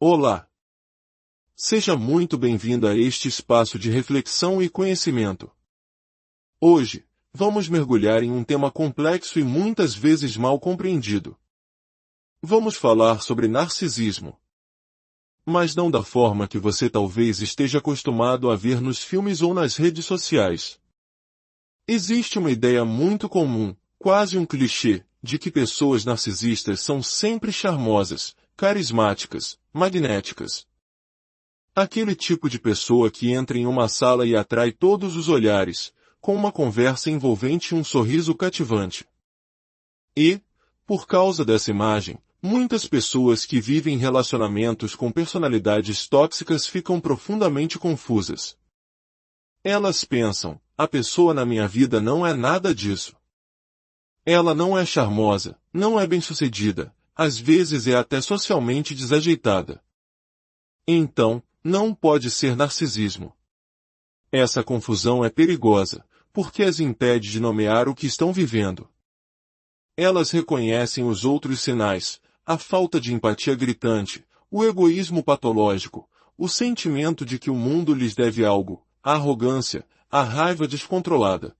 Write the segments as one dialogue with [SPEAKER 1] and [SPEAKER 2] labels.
[SPEAKER 1] Olá! Seja muito bem-vindo a este espaço de reflexão e conhecimento. Hoje, vamos mergulhar em um tema complexo e muitas vezes mal compreendido. Vamos falar sobre narcisismo. Mas não da forma que você talvez esteja acostumado a ver nos filmes ou nas redes sociais. Existe uma ideia muito comum, quase um clichê, de que pessoas narcisistas são sempre charmosas, carismáticas, magnéticas. Aquele tipo de pessoa que entra em uma sala e atrai todos os olhares, com uma conversa envolvente e um sorriso cativante. E, por causa dessa imagem, muitas pessoas que vivem relacionamentos com personalidades tóxicas ficam profundamente confusas. Elas pensam, a pessoa na minha vida não é nada disso. Ela não é charmosa, não é bem-sucedida, às vezes é até socialmente desajeitada. Então, não pode ser narcisismo. Essa confusão é perigosa, porque as impede de nomear o que estão vivendo. Elas reconhecem os outros sinais, a falta de empatia gritante, o egoísmo patológico, o sentimento de que o mundo lhes deve algo, a arrogância, a raiva descontrolada.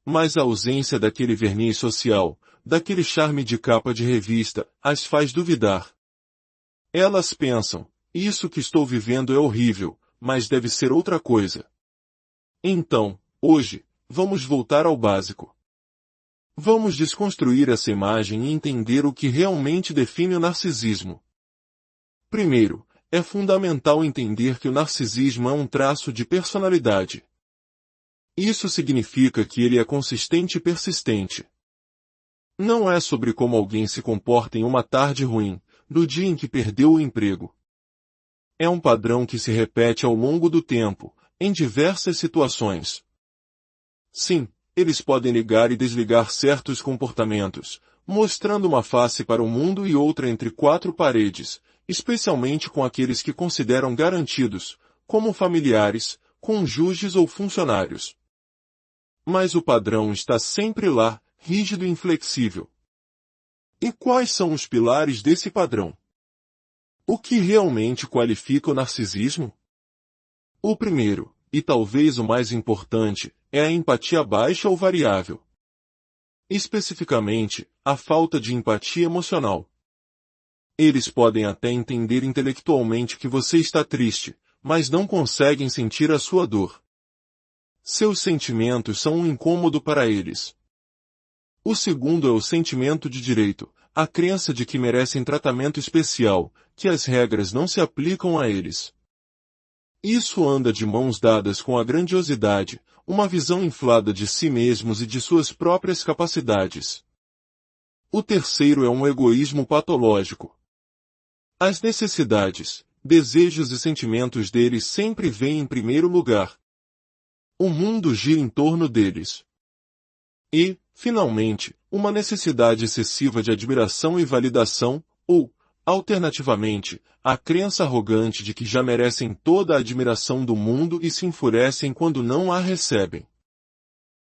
[SPEAKER 1] Mas a ausência daquele verniz social, daquele charme de capa de revista, as faz duvidar. Elas pensam, isso que estou vivendo é horrível, mas deve ser outra coisa. Então, hoje, vamos voltar ao básico. Vamos desconstruir essa imagem e entender o que realmente define o narcisismo. Primeiro, é fundamental entender que o narcisismo é um traço de personalidade. Isso significa que ele é consistente e persistente. Não é sobre como alguém se comporta em uma tarde ruim, no dia em que perdeu o emprego. É um padrão que se repete ao longo do tempo, em diversas situações. Sim, eles podem ligar e desligar certos comportamentos, mostrando uma face para o mundo e outra entre quatro paredes, especialmente com aqueles que consideram garantidos, como familiares, cônjuges ou funcionários. Mas o padrão está sempre lá, rígido e inflexível. E quais são os pilares desse padrão? O que realmente qualifica o narcisismo? O primeiro, e talvez o mais importante, é a empatia baixa ou variável. Especificamente, a falta de empatia emocional. Eles podem até entender intelectualmente que você está triste, mas não conseguem sentir a sua dor. Seus sentimentos são um incômodo para eles. O segundo é o sentimento de direito, a crença de que merecem tratamento especial, que as regras não se aplicam a eles. Isso anda de mãos dadas com a grandiosidade, uma visão inflada de si mesmos e de suas próprias capacidades. O terceiro é um egoísmo patológico. As necessidades, desejos e sentimentos deles sempre vêm em primeiro lugar. O mundo gira em torno deles. E, finalmente, uma necessidade excessiva de admiração e validação, ou, alternativamente, a crença arrogante de que já merecem toda a admiração do mundo e se enfurecem quando não a recebem.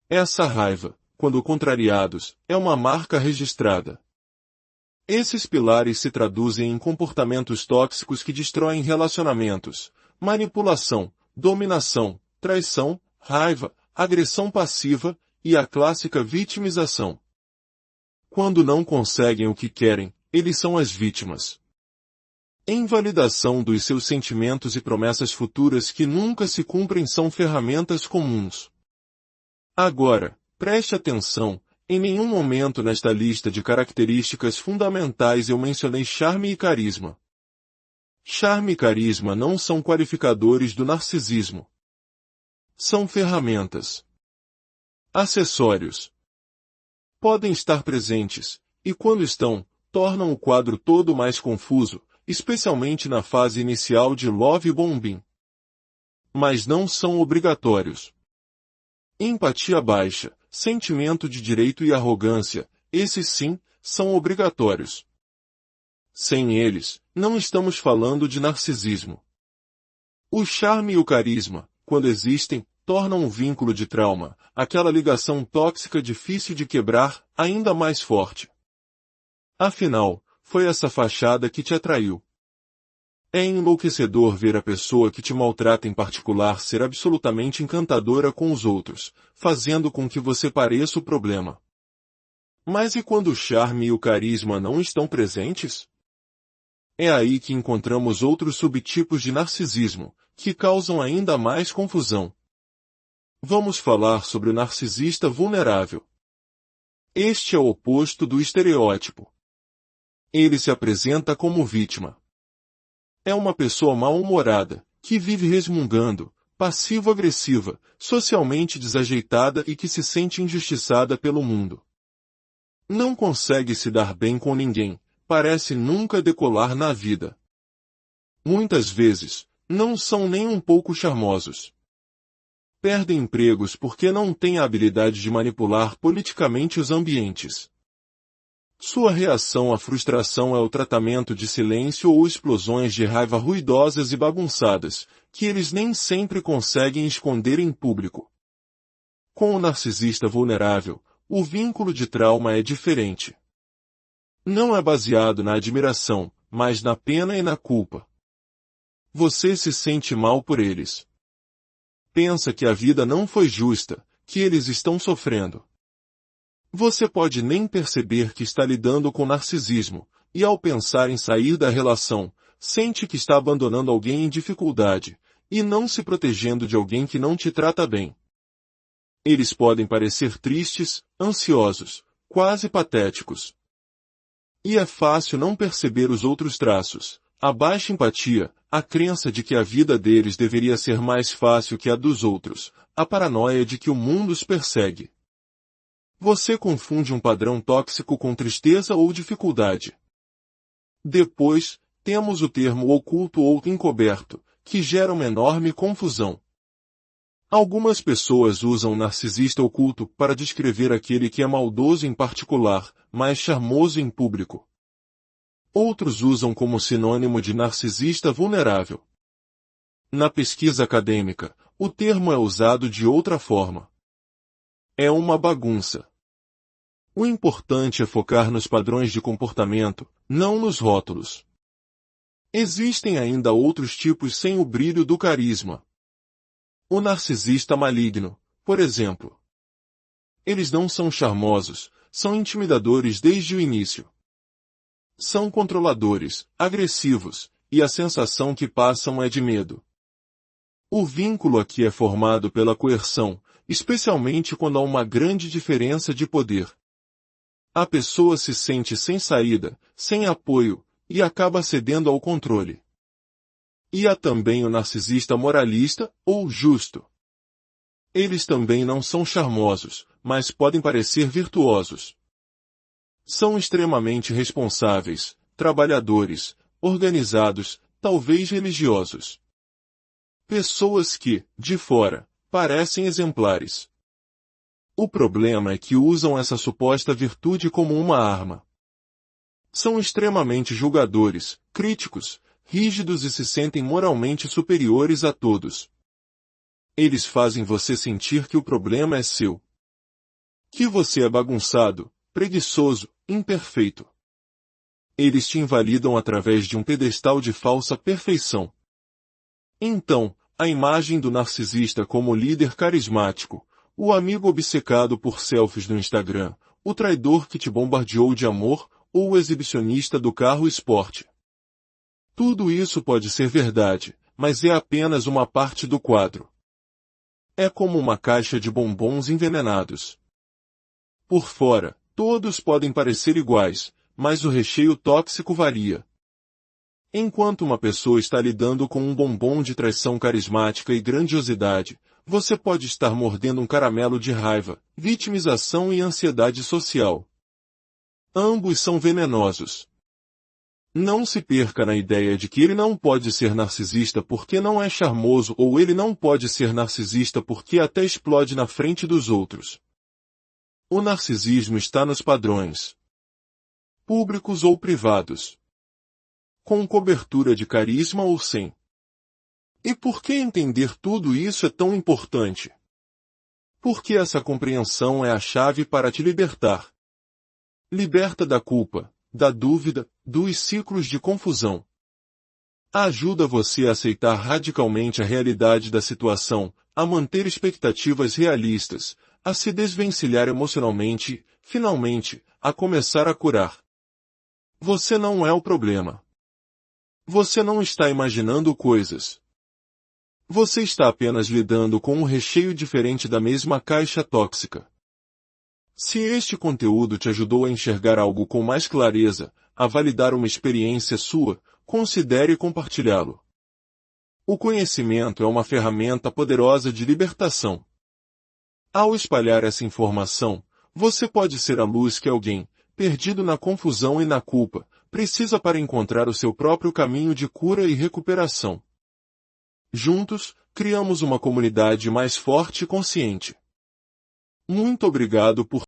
[SPEAKER 1] Essa raiva, quando contrariados, é uma marca registrada. Esses pilares se traduzem em comportamentos tóxicos que destroem relacionamentos, manipulação, dominação, traição, raiva, agressão passiva e a clássica vitimização. Quando não conseguem o que querem, eles são as vítimas. Invalidação dos seus sentimentos e promessas futuras que nunca se cumprem são ferramentas comuns. Agora, preste atenção, em nenhum momento nesta lista de características fundamentais eu mencionei charme e carisma. Charme e carisma não são qualificadores do narcisismo. São ferramentas. Acessórios. Podem estar presentes, e quando estão, tornam o quadro todo mais confuso, especialmente na fase inicial de love bombing. Mas não são obrigatórios. Empatia baixa, sentimento de direito e arrogância, esses sim, são obrigatórios. Sem eles, não estamos falando de narcisismo. O charme e o carisma, quando existem, tornam o vínculo de trauma, aquela ligação tóxica difícil de quebrar, ainda mais forte. Afinal, foi essa fachada que te atraiu. É enlouquecedor ver a pessoa que te maltrata em particular ser absolutamente encantadora com os outros, fazendo com que você pareça o problema. Mas e quando o charme e o carisma não estão presentes? É aí que encontramos outros subtipos de narcisismo, que causam ainda mais confusão. Vamos falar sobre o narcisista vulnerável. Este é o oposto do estereótipo. Ele se apresenta como vítima. É uma pessoa mal-humorada, que vive resmungando, passivo-agressiva, socialmente desajeitada e que se sente injustiçada pelo mundo. Não consegue se dar bem com ninguém, parece nunca decolar na vida. Muitas vezes, não são nem um pouco charmosos. Perdem empregos porque não têm a habilidade de manipular politicamente os ambientes. Sua reação à frustração é o tratamento de silêncio ou explosões de raiva ruidosas e bagunçadas, que eles nem sempre conseguem esconder em público. Com o narcisista vulnerável, o vínculo de trauma é diferente. Não é baseado na admiração, mas na pena e na culpa. Você se sente mal por eles. Pensa que a vida não foi justa, que eles estão sofrendo. Você pode nem perceber que está lidando com narcisismo, e ao pensar em sair da relação, sente que está abandonando alguém em dificuldade, e não se protegendo de alguém que não te trata bem. Eles podem parecer tristes, ansiosos, quase patéticos. E é fácil não perceber os outros traços, a baixa empatia, a crença de que a vida deles deveria ser mais fácil que a dos outros, a paranoia de que o mundo os persegue. Você confunde um padrão tóxico com tristeza ou dificuldade. Depois, temos o termo oculto ou encoberto, que gera uma enorme confusão. Algumas pessoas usam o narcisista oculto para descrever aquele que é maldoso em particular, mas charmoso em público. Outros usam como sinônimo de narcisista vulnerável. Na pesquisa acadêmica, o termo é usado de outra forma. É uma bagunça. O importante é focar nos padrões de comportamento, não nos rótulos. Existem ainda outros tipos sem o brilho do carisma. O narcisista maligno, por exemplo. Eles não são charmosos, são intimidadores desde o início. São controladores, agressivos, e a sensação que passam é de medo. O vínculo aqui é formado pela coerção, especialmente quando há uma grande diferença de poder. A pessoa se sente sem saída, sem apoio, e acaba cedendo ao controle. E há também o narcisista moralista, ou justo. Eles também não são charmosos, mas podem parecer virtuosos. São extremamente responsáveis, trabalhadores, organizados, talvez religiosos. Pessoas que, de fora, parecem exemplares. O problema é que usam essa suposta virtude como uma arma. São extremamente julgadores, críticos, rígidos e se sentem moralmente superiores a todos. Eles fazem você sentir que o problema é seu. Que você é bagunçado, preguiçoso, imperfeito. Eles te invalidam através de um pedestal de falsa perfeição. Então, a imagem do narcisista como líder carismático, o amigo obcecado por selfies no Instagram, o traidor que te bombardeou de amor, ou o exibicionista do carro esporte. Tudo isso pode ser verdade, mas é apenas uma parte do quadro. É como uma caixa de bombons envenenados. Por fora, todos podem parecer iguais, mas o recheio tóxico varia. Enquanto uma pessoa está lidando com um bombom de traição carismática e grandiosidade, você pode estar mordendo um caramelo de raiva, vitimização e ansiedade social. Ambos são venenosos. Não se perca na ideia de que ele não pode ser narcisista porque não é charmoso ou ele não pode ser narcisista porque até explode na frente dos outros. O narcisismo está nos padrões, públicos ou privados, com cobertura de carisma ou sem. E por que entender tudo isso é tão importante? Porque essa compreensão é a chave para te libertar. Liberta da culpa, da dúvida, dos ciclos de confusão. Ajuda você a aceitar radicalmente a realidade da situação, a manter expectativas realistas, a se desvencilhar emocionalmente e, finalmente, a começar a curar. Você não é o problema. Você não está imaginando coisas. Você está apenas lidando com um recheio diferente da mesma caixa tóxica. Se este conteúdo te ajudou a enxergar algo com mais clareza, a validar uma experiência sua, considere compartilhá-lo. O conhecimento é uma ferramenta poderosa de libertação. Ao espalhar essa informação, você pode ser a luz que alguém, perdido na confusão e na culpa, precisa para encontrar o seu próprio caminho de cura e recuperação. Juntos, criamos uma comunidade mais forte e consciente. Muito obrigado por